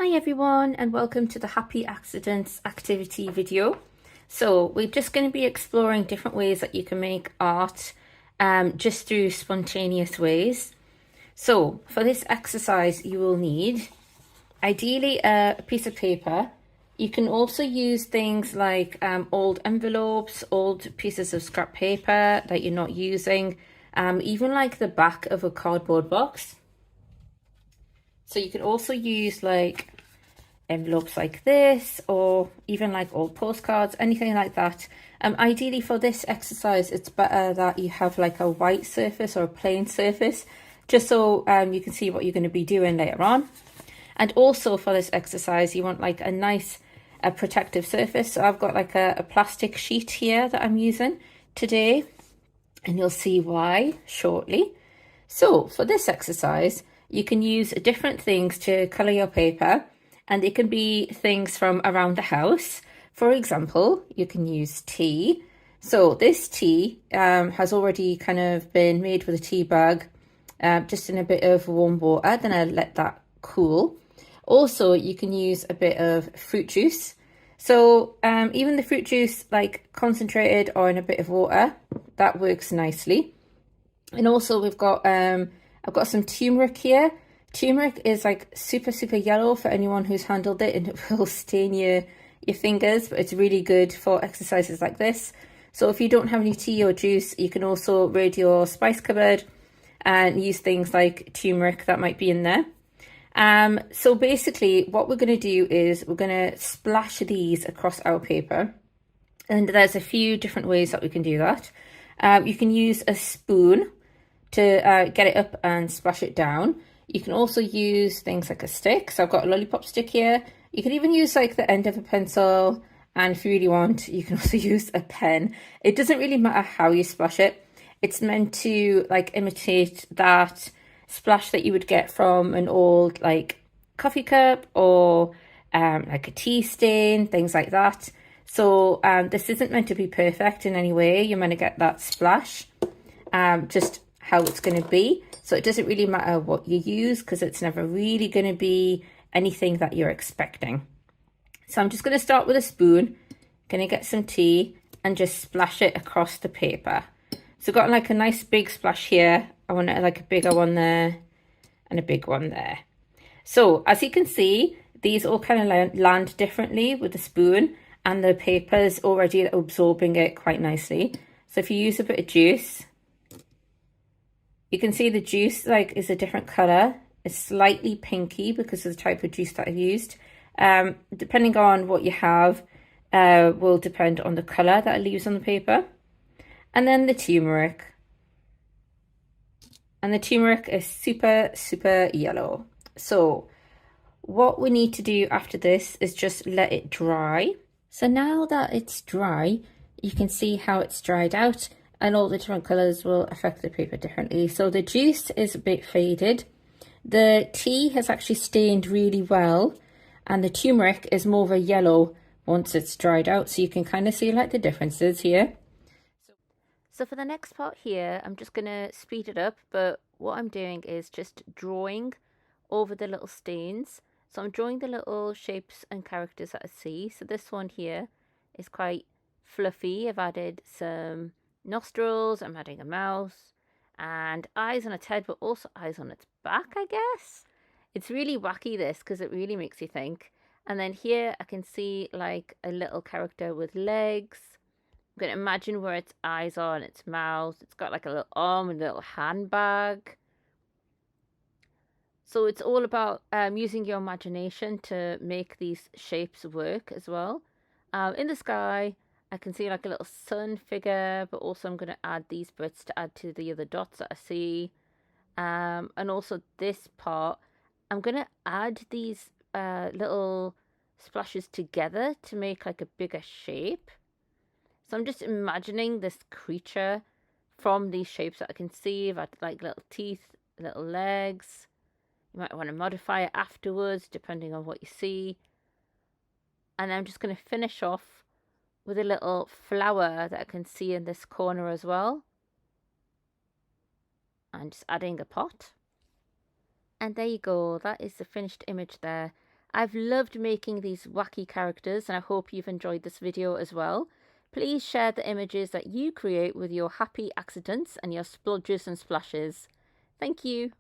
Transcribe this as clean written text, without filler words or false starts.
Hi everyone, and welcome to the Happy Accidents activity video. So we're just going to be exploring different ways that you can make art just through spontaneous ways. So for this exercise you will need ideally a piece of paper. You can also use things like old envelopes, old pieces of scrap paper that you're not using, even like the back of a cardboard box. So you can also use like envelopes like this, or even like old postcards, anything like that. Ideally for this exercise, it's better that you have like a white surface or a plain surface, just so you can see what you're going to be doing later on. And also for this exercise, you want like a nice protective surface. So I've got like a plastic sheet here that I'm using today, and you'll see why shortly. So for this exercise, you can use different things to colour your paper, and it can be things from around the house. For example, you can use tea. So this tea has already kind of been made with a tea bag, just in a bit of warm water. Then I let that cool. Also, you can use a bit of fruit juice. So even the fruit juice, like concentrated or in a bit of water, that works nicely. And also we've got I've got some turmeric here. Turmeric is like super yellow for anyone who's handled it, and it will stain your fingers, but it's really good for exercises like this. So if you don't have any tea or juice, you can also raid your spice cupboard and use things like turmeric that might be in there. So basically what we're going to do is we're going to splash these across our paper, and there's a few different ways that we can do that. You can use a spoon to get it up and splash it down. You can also use things like a stick. So I've got a lollipop stick here. You can even use like the end of a pencil, and if you really want, you can also use a pen. It doesn't really matter how you splash it. It's meant to like imitate that splash that you would get from an old like coffee cup or like a tea stain, things like that. So this isn't meant to be perfect in any way. You're meant to get that splash, just how it's going to be. So it doesn't really matter what you use, because it's never really going to be anything that you're expecting. So I'm just going to start with a spoon, going to get some tea and just splash it across the paper. So I've got like a nice big splash here. I want like a bigger one there and a big one there. So as you can see, these all kind of land differently with the spoon, and the paper's already absorbing it quite nicely. So if you use a bit of juice, you can see the juice like is a different color. It's slightly pinky because of the type of juice that I've used. Depending on what you have, will depend on the color that it leaves on the paper. And then the turmeric. And the turmeric is super yellow. So what we need to do after this is just let it dry. So now that it's dry, you can see how it's dried out, and all the different colours will affect the paper differently. So the juice is a bit faded. The tea has actually stained really well, and the turmeric is more of a yellow once it's dried out. So you can kind of see like the differences here. So for the next part here, I'm just going to speed it up, but what I'm doing is just drawing over the little stains. So I'm drawing the little shapes and characters that I see. So this one here is quite fluffy. I've added some nostrils, I'm adding a mouth and eyes on its head, but also eyes on its back, I guess. It's really wacky, this, because it really makes you think. And then here I can see like a little character with legs. I'm going to imagine where its eyes are and its mouth. It's got like a little arm and a little handbag. So it's all about using your imagination to make these shapes work as well. In the sky, I can see like a little sun figure, but also I'm going to add these bits to add to the other dots that I see. And also this part, I'm going to add these little splashes together to make like a bigger shape. So I'm just imagining this creature from these shapes that I can see. I've added like little teeth, little legs. You might want to modify it afterwards, depending on what you see. And I'm just going to finish off with a little flower that I can see in this corner as well. And just adding a pot. And there you go. That is the finished image there. I've loved making these wacky characters and I hope you've enjoyed this video as well. Please share the images that you create with your happy accidents and your splodges and splashes. Thank you.